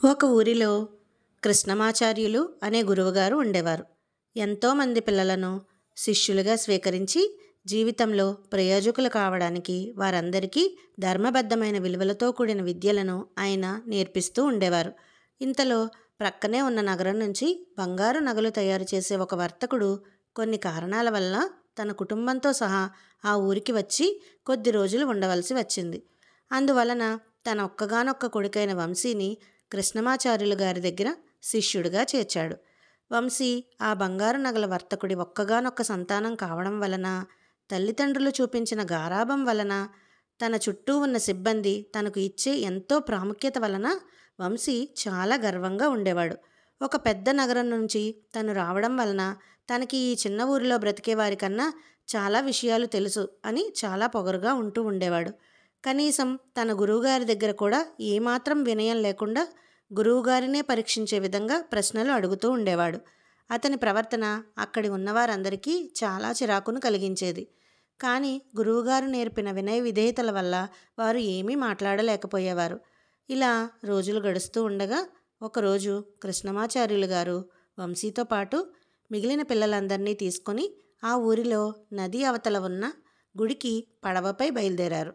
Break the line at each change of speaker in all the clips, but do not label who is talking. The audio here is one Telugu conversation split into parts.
ఒక ఊరిలో కృష్ణమాచార్యులు అనే గురువుగారు ఉండేవారు. ఎంతోమంది పిల్లలను శిష్యులుగా స్వీకరించి జీవితంలో ప్రయోజకులు కావడానికి వారందరికీ ధర్మబద్ధమైన విలువలతో కూడిన విద్యలను ఆయన నేర్పిస్తూ ఉండేవారు. ఇంతలో ప్రక్కనే ఉన్న నగరం నుంచి బంగారు నగలు తయారు చేసే ఒక వర్తకుడు కొన్ని కారణాల వల్ల తన కుటుంబంతో సహా ఆ ఊరికి వచ్చి కొద్ది రోజులు ఉండవలసి వచ్చింది. అందువలన తన ఒక్కగానొక్క కొడుకైన వంశీని కృష్ణమాచార్యులు గారి దగ్గర శిష్యుడిగా చేర్చాడు. వంశీ ఆ బంగారు నగల వర్తకుడి ఒక్కగానొక్క సంతానం కావడం వలన, తల్లిదండ్రులు చూపించిన గారాబం వలన, తన చుట్టూ ఉన్న సిబ్బంది తనకు ఇచ్చే ఎంతో ప్రాముఖ్యత వలన వంశీ చాలా గర్వంగా ఉండేవాడు. ఒక పెద్ద నగరం నుంచి తను రావడం వలన తనకి ఈ చిన్న ఊరిలో బ్రతికే వారికన్నా చాలా విషయాలు తెలుసు అని చాలా పొగరుగా ఉంటూ ఉండేవాడు. కనీసం తన గురువుగారి దగ్గర కూడా ఏమాత్రం వినయం లేకుండా గురువుగారినే పరీక్షించే విధంగా ప్రశ్నలు అడుగుతూ ఉండేవాడు. అతని ప్రవర్తన అక్కడి ఉన్నవారందరికీ చాలా చిరాకును కలిగించేది. కానీ గురువుగారు నేర్పిన వినయ విధేయతల వల్ల వారు ఏమీ మాట్లాడలేకపోయేవారు. ఇలా రోజులు గడుస్తూ ఉండగా ఒకరోజు కృష్ణమాచార్యులు గారు వంశీతో పాటు మిగిలిన పిల్లలందరినీ తీసుకొని ఆ ఊరిలో నది అవతల ఉన్న గుడికి పడవపై బయలుదేరారు.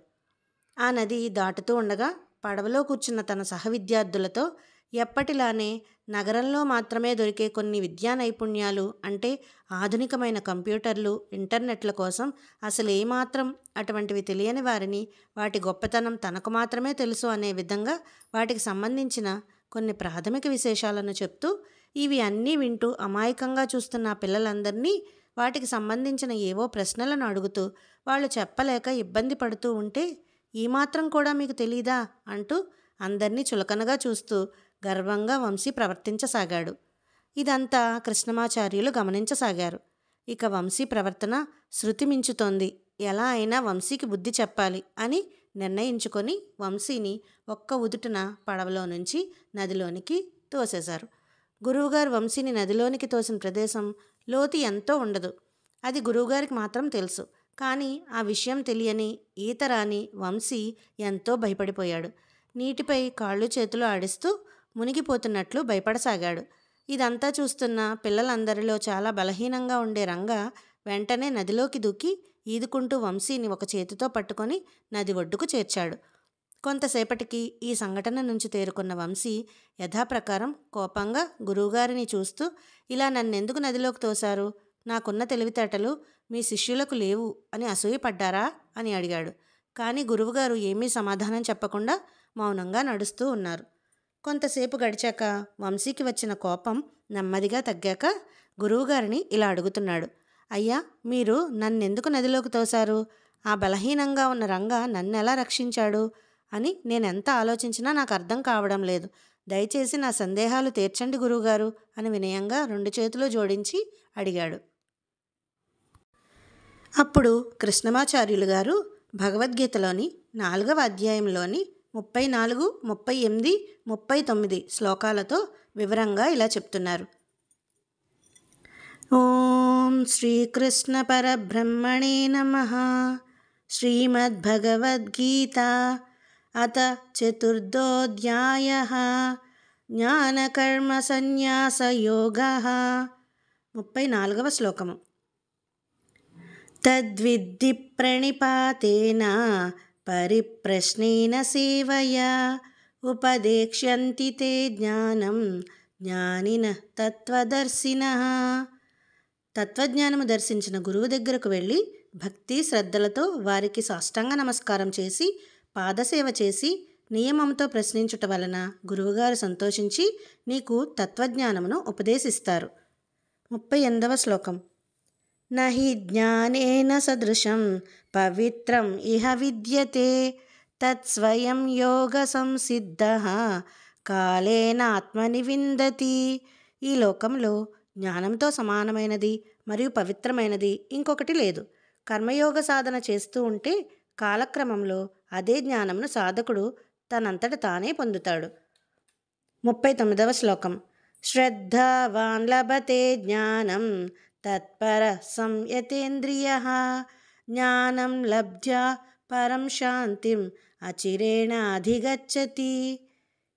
ఆ నది దాటుతూ ఉండగా పడవలో కూర్చున్న తన సహవిద్యార్థులతో ఎప్పటిలానే నగరంలో మాత్రమే దొరికే కొన్ని విద్యా నైపుణ్యాలు అంటే ఆధునికమైన కంప్యూటర్లు, ఇంటర్నెట్ల కోసం అసలు ఏమాత్రం అటువంటివి తెలియని వారిని వాటి గొప్పతనం తనకు మాత్రమే తెలుసు అనే విధంగా వాటికి సంబంధించిన కొన్ని ప్రాథమిక విశేషాలను చెప్తూ ఇవి అన్నీ వింటూ అమాయకంగా చూస్తున్న ఆ పిల్లలందరినీ వాటికి సంబంధించిన ఏవో ప్రశ్నలను అడుగుతూ వాళ్ళు చెప్పలేక ఇబ్బంది పడుతూ ఉంటే ఈ మాత్రం కూడా మీకు తెలీదా అంటూ అందరినీ చులకనగా చూస్తూ గర్వంగా వంశీ ప్రవర్తించసాగాడు. ఇదంతా కృష్ణమాచార్యులు గమనించసాగారు. ఇక వంశీ ప్రవర్తన శృతి మించుతోంది, ఎలా అయినా వంశీకి బుద్ధి చెప్పాలి అని నిర్ణయించుకొని వంశీని ఒక్క ఉదుటున పడవలో నుంచి నదిలోనికి తోసేశారు. గురువుగారు వంశీని నదిలోనికి తోసిన ప్రదేశం లోతు ఎంతో ఉండదు. అది గురువుగారికి మాత్రం తెలుసు. కానీ ఆ విషయం తెలియని ఈతరాని వంశీ ఎంతో భయపడిపోయాడు. నీటిపై కాళ్ళు చేతులు ఆడిస్తూ మునిగిపోతున్నట్లు భయపడసాగాడు. ఇదంతా చూస్తున్న పిల్లలందరిలో చాలా బలహీనంగా ఉండే రంగ వెంటనే నదిలోకి దూకి ఈదుకుంటూ వంశీని ఒక చేతితో పట్టుకొని నది ఒడ్డుకు చేర్చాడు. కొంతసేపటికి ఈ సంఘటన నుంచి తేరుకున్న వంశీ యథాప్రకారం కోపంగా గురువుగారిని చూస్తూ, ఇలా నన్నెందుకు నదిలోకి తోశారు? నాకున్న తెలివితేటలు మీ శిష్యులకు లేవు అని అసూయపడ్డారా అని అడిగాడు. కానీ గురువుగారు ఏమీ సమాధానం చెప్పకుండా మౌనంగా నడుస్తూ ఉన్నారు. కొంతసేపు గడిచాక వంశీకి వచ్చిన కోపం నెమ్మదిగా తగ్గాక గురువుగారిని ఇలా అడుగుతున్నాడు. అయ్యా, మీరు నన్నెందుకు నదిలోకి తోశారు? ఆ బలహీనంగా ఉన్న రంగ నన్నెలా రక్షించాడు అని నేనెంత ఆలోచించినా నాకు అర్థం కావడం లేదు. దయచేసి నా సందేహాలు తీర్చండి గురువుగారు అని వినయంగా 2 చేతులు జోడించి అడిగాడు. అప్పుడు కృష్ణమాచార్యులు గారు భగవద్గీతలోని 4వ అధ్యాయంలోని 34, 38, 39 శ్లోకాలతో వివరంగా ఇలా చెప్తున్నారు. ఓం శ్రీకృష్ణ పరబ్రహ్మణే నమః. శ్రీమద్భగవద్గీత అత చతుర్థోధ్యాయః. జ్ఞానకర్మ సన్యాసయోగః. 34వ శ్లోకము. తద్విద్ధి ప్రణిపాతేన పరిప్రశ్నేన సేవయా ఉపదేక్ష్యంతి తే జ్ఞానం జ్ఞానినః తత్వదర్శినః. తత్వజ్ఞానము దర్శించిన గురువు దగ్గరకు వెళ్ళి భక్తి శ్రద్ధలతో వారికి సాష్టాంగ నమస్కారం చేసి పాదసేవ చేసి నియమంతో ప్రశ్నించుట వలన గురువుగారు సంతోషించి నీకు తత్వజ్ఞానమును ఉపదేశిస్తారు. 38వ శ్లోకం. నహి జ్ఞానేన సదృశం పవిత్రం ఇహ విద్యతే తత్స్వయం యోగ సంసిద్ధః కాలేన ఆత్మని విందతి. ఈ లోకంలో జ్ఞానంతో సమానమైనది మరియు పవిత్రమైనది ఇంకొకటి లేదు. కర్మయోగ సాధన చేస్తూ ఉంటే కాలక్రమంలో అదే జ్ఞానమును సాధకుడు తనంతట తానే పొందుతాడు. 39వ శ్లోకం. శ్రద్ధావాన్ లభతే జ్ఞానం తత్పర సంయతేంద్రియః జ్ఞానం లబ్ధ్వా పరం శాంతిం అచిరేణ అధిగచ్చతి.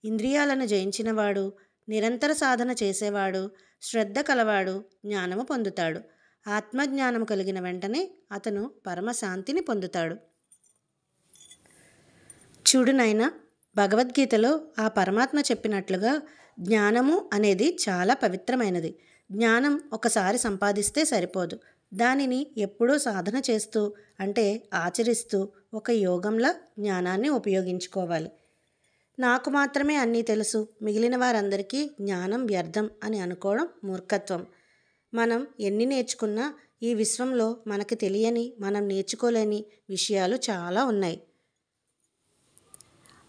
ఇంద్రియాలను జయించినవాడు, నిరంతర సాధన చేసేవాడు, శ్రద్ధ కలవాడు జ్ఞానము పొందుతాడు. ఆత్మజ్ఞానము కలిగిన వెంటనే అతను పరమశాంతిని పొందుతాడు. చూడు నాయనా, భగవద్గీతలో ఆ పరమాత్మ చెప్పినట్లుగా జ్ఞానము అనేది చాలా పవిత్రమైనది. జ్ఞానం ఒకసారి సంపాదిస్తే సరిపోదు. దానిని ఎప్పుడూ సాధన చేస్తూ, అంటే ఆచరిస్తూ, ఒక యోగంలా జ్ఞానాన్ని ఉపయోగించుకోవాలి. నాకు మాత్రమే అన్నీ తెలుసు, మిగిలిన వారందరికీ జ్ఞానం వ్యర్థం అని అనుకోవడం మూర్ఖత్వం. మనం ఎన్ని నేర్చుకున్నా ఈ విశ్వంలో మనకి తెలియని, మనం నేర్చుకోలేని విషయాలు చాలా ఉన్నాయి.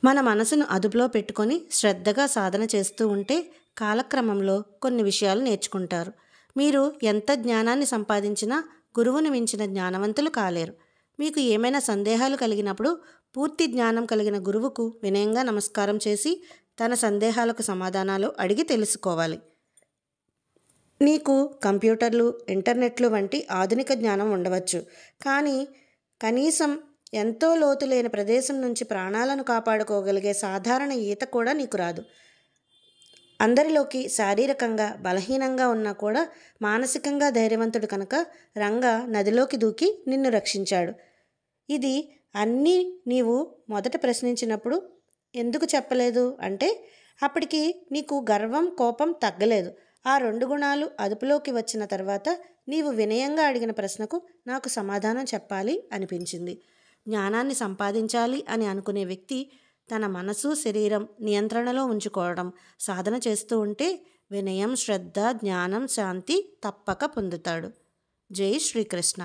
మన మనసును అదుపులో పెట్టుకొని శ్రద్ధగా సాధన చేస్తూ ఉంటే కాలక్రమంలో కొన్ని విషయాలు నేర్చుకుంటారు. మీరు ఎంత జ్ఞానాన్ని సంపాదించినా గురువుని మించిన జ్ఞానవంతులు కాలేరు. మీకు ఏమైనా సందేహాలు కలిగినప్పుడు పూర్తి జ్ఞానం కలిగిన గురువుకు వినయంగా నమస్కారం చేసి తన సందేహాలకు సమాధానాలు అడిగి తెలుసుకోవాలి. నీకు కంప్యూటర్లు, ఇంటర్నెట్లు వంటి ఆధునిక జ్ఞానం ఉండవచ్చు, కానీ కనీసం ఎంతో లోతు లేని ప్రదేశం నుంచి ప్రాణాలను కాపాడుకోగలిగే సాధారణ ఈత కూడా నీకు రాదు. అందరిలోకి శారీరకంగా బలహీనంగా ఉన్నా కూడా మానసికంగా ధైర్యవంతుడు కనుక రంగ నదిలోకి దూకి నిన్ను రక్షించాడు. ఇది అన్నీ నీవు మొదట ప్రశ్నించినప్పుడు ఎందుకు చెప్పలేదు అంటే, అప్పటికి నీకు గర్వం, కోపం తగ్గలేదు. ఆ 2 గుణాలు అదుపులోకి వచ్చిన తర్వాత నీవు వినయంగా అడిగిన ప్రశ్నకు నాకు సమాధానం చెప్పాలి అనిపించింది. జ్ఞానాన్ని సంపాదించాలి అని అనుకునే వ్యక్తి తన మనసు, శరీరం నియంత్రణలో ఉంచుకోవడం సాధన చేస్తూ ఉంటే వినయం, శ్రద్ధ, జ్ఞానం, శాంతి తప్పక పొందుతాడు. జై శ్రీకృష్ణ.